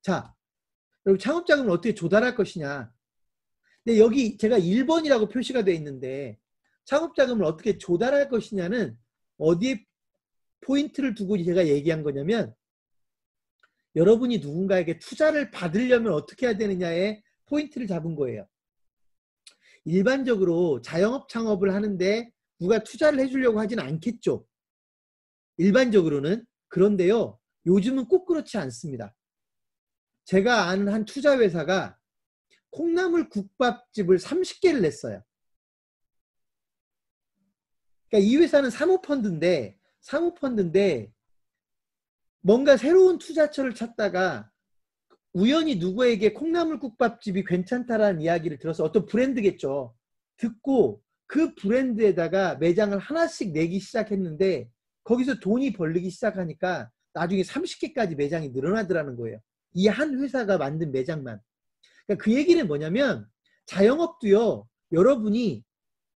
자, 그리고 창업자금을 어떻게 조달할 것이냐. 근데 여기 제가 1번이라고 표시가 되어 있는데 창업자금을 어떻게 조달할 것이냐는 어디에 포인트를 두고 제가 얘기한 거냐면 여러분이 누군가에게 투자를 받으려면 어떻게 해야 되느냐에 포인트를 잡은 거예요. 일반적으로 자영업 창업을 하는데 누가 투자를 해주려고 하진 않겠죠. 일반적으로는. 그런데요. 요즘은 꼭 그렇지 않습니다. 제가 아는 한 투자회사가 콩나물 국밥집을 30개를 냈어요. 그러니까 이 회사는 사모펀드인데 뭔가 새로운 투자처를 찾다가 우연히 누구에게 콩나물국밥집이 괜찮다라는 이야기를 들어서 어떤 브랜드겠죠. 듣고 그 브랜드에다가 매장을 하나씩 내기 시작했는데 거기서 돈이 벌리기 시작하니까 나중에 30개까지 매장이 늘어나더라는 거예요. 이 한 회사가 만든 매장만. 그러니까 그 얘기는 뭐냐면 자영업도요. 여러분이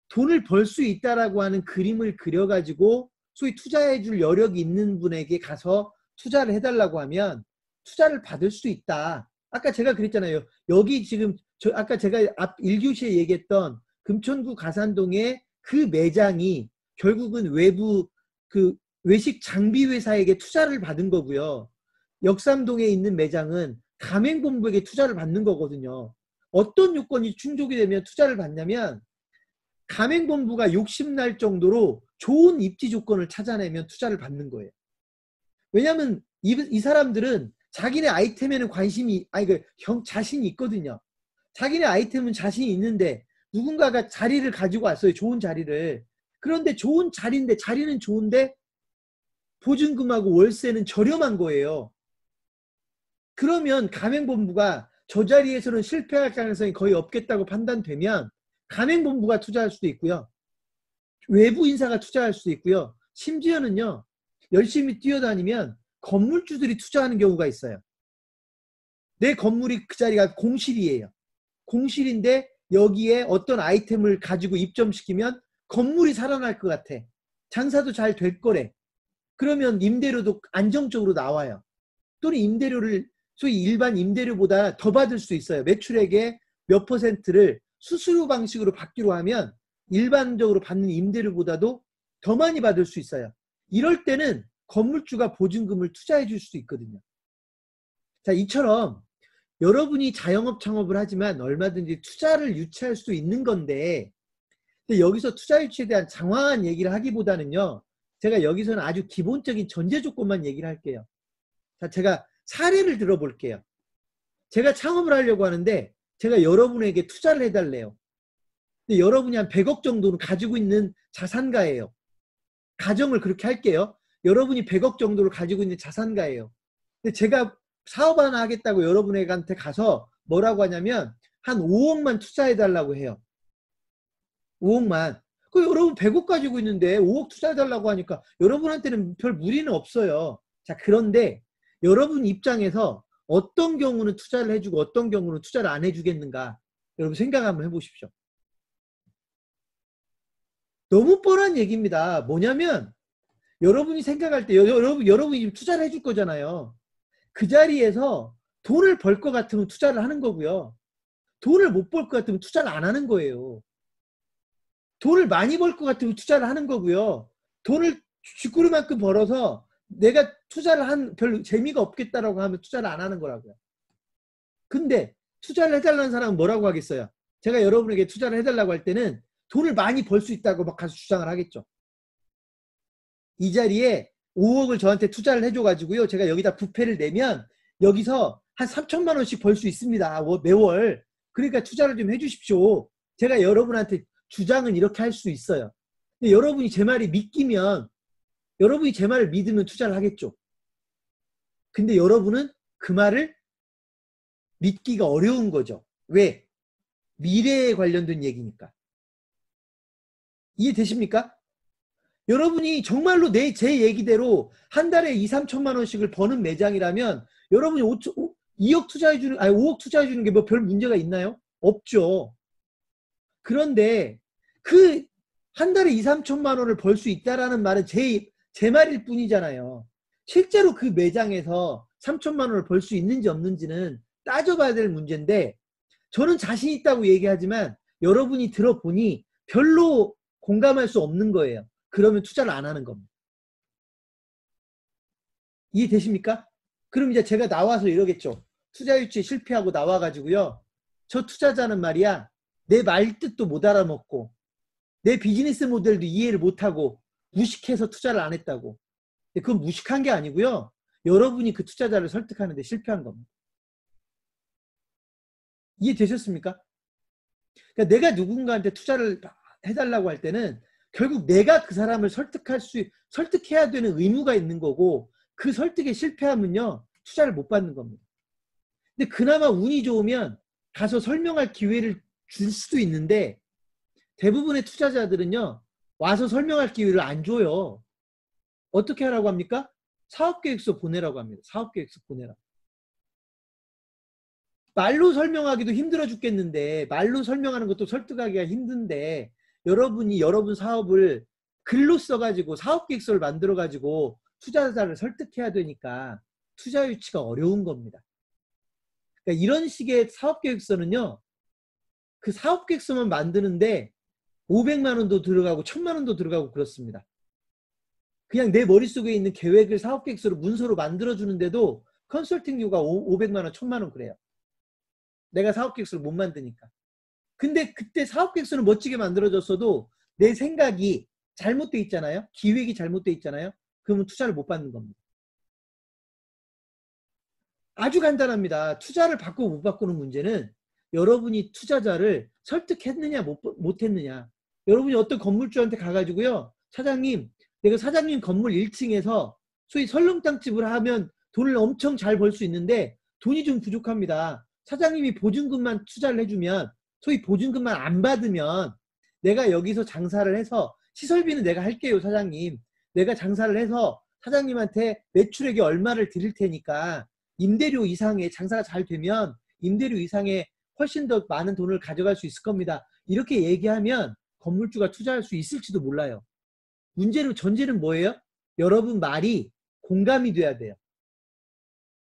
돈을 벌 수 있다라고 하는 그림을 그려가지고 소위 투자해줄 여력이 있는 분에게 가서 투자를 해달라고 하면 투자를 받을 수 있다. 아까 제가 그랬잖아요. 여기 지금 아까 제가 앞 1교시에 얘기했던 금천구 가산동의 그 매장이 결국은 외부 그 외식 장비 회사에게 투자를 받은 거고요. 역삼동에 있는 매장은 가맹본부에게 투자를 받는 거거든요. 어떤 요건이 충족이 되면 투자를 받냐면 가맹본부가 욕심날 정도로 좋은 입지 조건을 찾아내면 투자를 받는 거예요. 왜냐하면 이 사람들은 자기네 아이템에는 관심이 자신이 있거든요. 자기네 아이템은 자신이 있는데 누군가가 자리를 가지고 왔어요. 좋은 자리를. 그런데 좋은 자리인데 자리는 좋은데 보증금하고 월세는 저렴한 거예요. 그러면 가맹본부가 저 자리에서는 실패할 가능성이 거의 없겠다고 판단되면 가맹본부가 투자할 수도 있고요. 외부 인사가 투자할 수도 있고요. 심지어는요. 열심히 뛰어다니면 건물주들이 투자하는 경우가 있어요. 내 건물이 그 자리가 공실이에요. 공실인데 여기에 어떤 아이템을 가지고 입점시키면 건물이 살아날 것 같아. 장사도 잘 될 거래. 그러면 임대료도 안정적으로 나와요. 또는 임대료를 소위 일반 임대료보다 더 받을 수 있어요. 매출액의 몇 %를 수수료 방식으로 받기로 하면 일반적으로 받는 임대료보다도 더 많이 받을 수 있어요. 이럴 때는 건물주가 보증금을 투자해 줄 수 있거든요. 자, 이처럼 여러분이 자영업 창업을 하지만 얼마든지 투자를 유치할 수 있는 건데 근데 여기서 투자 유치에 대한 장황한 얘기를 하기보다는요. 제가 여기서는 아주 기본적인 전제 조건만 얘기를 할게요. 자, 제가 사례를 들어볼게요. 제가 창업을 하려고 하는데 제가 여러분에게 투자를 해달래요. 근데 여러분이 한 100억 정도는 가지고 있는 자산가예요. 가정을 그렇게 할게요. 여러분이 100억 정도를 가지고 있는 자산가예요. 근데 제가 사업 하나 하겠다고 여러분에게 가서 뭐라고 하냐면 한 5억만 투자해달라고 해요. 5억만. 그 여러분 100억 가지고 있는데 5억 투자해달라고 하니까 여러분한테는 별 무리는 없어요. 자, 그런데 여러분 입장에서 어떤 경우는 투자를 해주고 어떤 경우는 투자를 안 해주겠는가 여러분 생각 한번 해보십시오. 너무 뻔한 얘기입니다. 뭐냐면 여러분이 생각할 때 여러분이 지금 투자를 해줄 거잖아요. 그 자리에서 돈을 벌 것 같으면 투자를 하는 거고요. 돈을 못 벌 것 같으면 투자를 안 하는 거예요. 돈을 많이 벌 것 같으면 투자를 하는 거고요. 돈을 쥐구리만큼 벌어서 내가 투자를 한 별로 재미가 없겠다라고 하면 투자를 안 하는 거라고요. 근데 투자를 해달라는 사람은 뭐라고 하겠어요? 제가 여러분에게 투자를 해달라고 할 때는 돈을 많이 벌 수 있다고 막 가서 주장을 하겠죠. 이 자리에 5억을 저한테 투자를 해줘가지고요. 제가 여기다 부패를 내면 여기서 한 3천만 원씩 벌 수 있습니다. 매월. 그러니까 투자를 좀 해주십시오. 제가 여러분한테 주장은 이렇게 할 수 있어요. 근데 여러분이 제 말이 믿기면 여러분이 제 말을 믿으면 투자를 하겠죠. 근데 여러분은 그 말을 믿기가 어려운 거죠. 왜? 미래에 관련된 얘기니까. 이해되십니까? 여러분이 정말로 제 얘기대로 한 달에 2, 3천만 원씩을 버는 매장이라면 여러분이 2억 투자해주는, 아니 5억 투자해주는 게 뭐 별 문제가 있나요? 없죠. 그런데 그 한 달에 2, 3천만 원을 벌 수 있다라는 말은 제 말일 뿐이잖아요. 실제로 그 매장에서 3천만 원을 벌 수 있는지 없는지는 따져봐야 될 문제인데 저는 자신 있다고 얘기하지만 여러분이 들어보니 별로 공감할 수 없는 거예요. 그러면 투자를 안 하는 겁니다. 이해되십니까? 그럼 이제 제가 나와서 이러겠죠. 투자 유치에 실패하고 나와가지고요. 저 투자자는 말이야. 내 말뜻도 못 알아먹고 내 비즈니스 모델도 이해를 못하고 무식해서 투자를 안 했다고. 그건 무식한 게 아니고요. 여러분이 그 투자자를 설득하는 데 실패한 겁니다. 이해되셨습니까? 그러니까 내가 누군가한테 투자를 해달라고 할 때는 결국 내가 그 사람을 설득해야 되는 의무가 있는 거고 그 설득에 실패하면요. 투자를 못 받는 겁니다. 근데 그나마 운이 좋으면 가서 설명할 기회를 줄 수도 있는데 대부분의 투자자들은요. 와서 설명할 기회를 안 줘요. 어떻게 하라고 합니까? 사업계획서 보내라고 합니다. 사업계획서 보내라. 말로 설명하기도 힘들어 죽겠는데 말로 설명하는 것도 설득하기가 힘든데 여러분이 여러분 사업을 글로 써가지고 사업계획서를 만들어가지고 투자자를 설득해야 되니까 투자 유치가 어려운 겁니다. 그러니까 이런 식의 사업계획서는요. 그 사업계획서만 만드는데 500만 원도 들어가고 1000만 원도 들어가고 그렇습니다. 그냥 내 머릿속에 있는 계획을 사업계획서로 문서로 만들어주는데도 컨설팅료가 500만 원, 1000만 원 그래요. 내가 사업계획서를 못 만드니까. 근데 그때 사업계획서는 멋지게 만들어졌어도 내 생각이 잘못돼 있잖아요. 기획이 잘못돼 있잖아요. 그러면 투자를 못 받는 겁니다. 아주 간단합니다. 투자를 받고 못 바꾸는 문제는 여러분이 투자자를 설득했느냐 못했느냐. 여러분이 어떤 건물주한테 가가지고요. 사장님, 내가 사장님 건물 1층에서 소위 설렁탕집을 하면 돈을 엄청 잘 벌 수 있는데 돈이 좀 부족합니다. 사장님이 보증금만 투자를 해주면 소위 보증금만 안 받으면 내가 여기서 장사를 해서 시설비는 내가 할게요 사장님. 내가 장사를 해서 사장님한테 매출액이 얼마를 드릴 테니까 임대료 이상의 장사가 잘 되면 임대료 이상의 훨씬 더 많은 돈을 가져갈 수 있을 겁니다. 이렇게 얘기하면 건물주가 투자할 수 있을지도 몰라요. 문제는 전제는 뭐예요? 여러분 말이 공감이 돼야 돼요.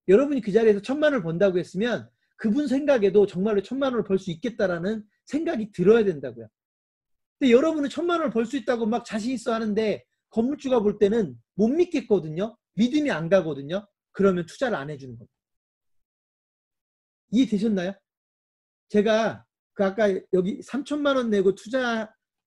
여러분이 그 자리에서 1000만 원을 번다고 했으면 그분 생각에도 정말로 1000만 원을 벌 수 있겠다라는 생각이 들어야 된다고요. 근데 여러분은 1000만 원을 벌 수 있다고 막 자신 있어 하는데 건물주가 볼 때는 못 믿겠거든요. 믿음이 안 가거든요. 그러면 투자를 안 해주는 겁니다. 이해되셨나요? 제가 그 아까 여기 3천만 원 내고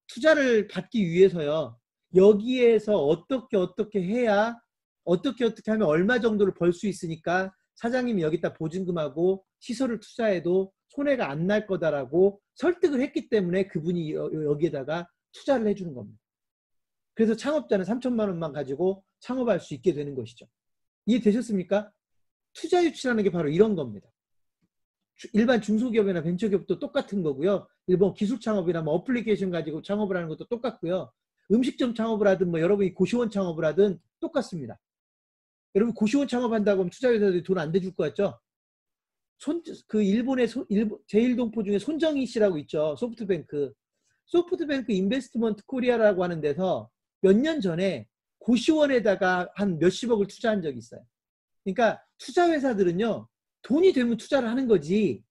투자를 받기 위해서요. 여기에서 어떻게 해야 어떻게 하면 얼마 정도를 벌 수 있으니까 사장님이 여기다 보증금하고 시설을 투자해도 손해가 안 날 거다라고 설득을 했기 때문에 그분이 여기에다가 투자를 해주는 겁니다. 그래서 창업자는 3천만 원만 가지고 창업할 수 있게 되는 것이죠. 이해되셨습니까? 투자 유치라는 게 바로 이런 겁니다. 일반 중소기업이나 벤처기업도 똑같은 거고요. 일본 기술 창업이나 뭐 어플리케이션 가지고 창업을 하는 것도 똑같고요. 음식점 창업을 하든 뭐 여러분이 고시원 창업을 하든 똑같습니다. 여러분 고시원 창업한다고 하면 투자회사들이 돈 안 대줄 것 같죠? 일본의 제1동포 중에 손정희 씨라고 있죠. 소프트뱅크 인베스트먼트 코리아라고 하는 데서 몇 년 전에 고시원에다가 한 몇십억을 투자한 적이 있어요. 그러니까 투자회사들은요. 돈이 되면 투자를 하는 거지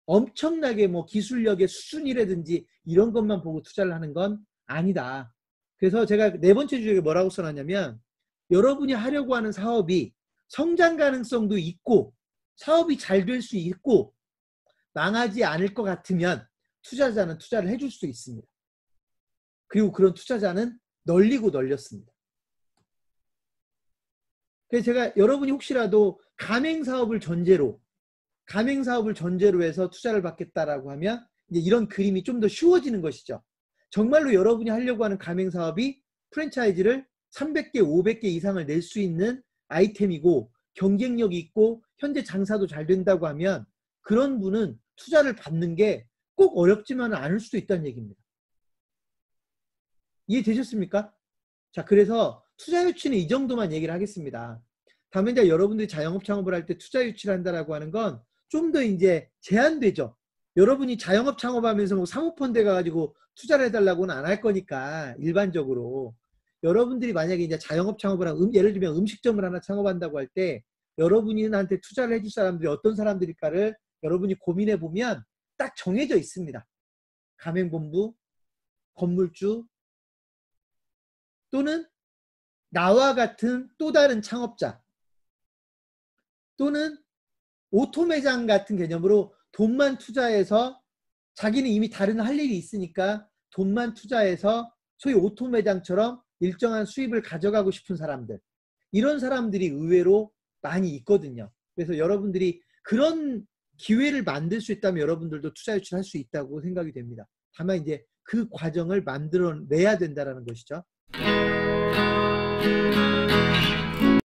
엄청나게 뭐 기술력의 수준이라든지 이런 것만 보고 투자를 하는 건 아니다. 그래서 제가 네 번째 주제에 뭐라고 써놨냐면 여러분이 하려고 하는 사업이 성장 가능성도 있고 사업이 잘 될 수 있고 망하지 않을 것 같으면 투자자는 투자를 해줄 수 있습니다. 그리고 그런 투자자는 널리고 널렸습니다. 그래서 제가 여러분이 혹시라도 가맹사업을 전제로 해서 투자를 받겠다라고 하면 이제 이런 그림이 좀 더 쉬워지는 것이죠. 정말로 여러분이 하려고 하는 가맹사업이 프랜차이즈를 300개, 500개 이상을 낼 수 있는 아이템이고 경쟁력이 있고 현재 장사도 잘 된다고 하면 그런 분은 투자를 받는 게 꼭 어렵지만은 않을 수도 있다는 얘기입니다. 이해되셨습니까? 자, 그래서 투자 유치는 이 정도만 얘기를 하겠습니다. 다음에 이제 여러분들이 자영업 창업을 할 때 투자 유치를 한다라고 하는 건 좀 더 이제 제한되죠. 여러분이 자영업 창업하면서 뭐 사모펀드에 가가지고 투자를 해달라고는 안 할 거니까 일반적으로 여러분들이 만약에 이제 자영업 창업을 하고 예를 들면 음식점을 하나 창업한다고 할 때 여러분한테 투자를 해줄 사람들이 어떤 사람들일까를 여러분이 고민해 보면 딱 정해져 있습니다. 가맹본부, 건물주, 또는 나와 같은 또 다른 창업자, 또는 오토매장 같은 개념으로 돈만 투자해서 자기는 이미 다른 할 일이 있으니까 돈만 투자해서 소위 오토매장처럼 일정한 수입을 가져가고 싶은 사람들, 이런 사람들이 의외로 많이 있거든요. 그래서 여러분들이 그런 기회를 만들 수 있다면 여러분들도 투자 유치할 수 있다고 생각이 됩니다. 다만 이제 그 과정을 만들어내야 된다는 것이죠.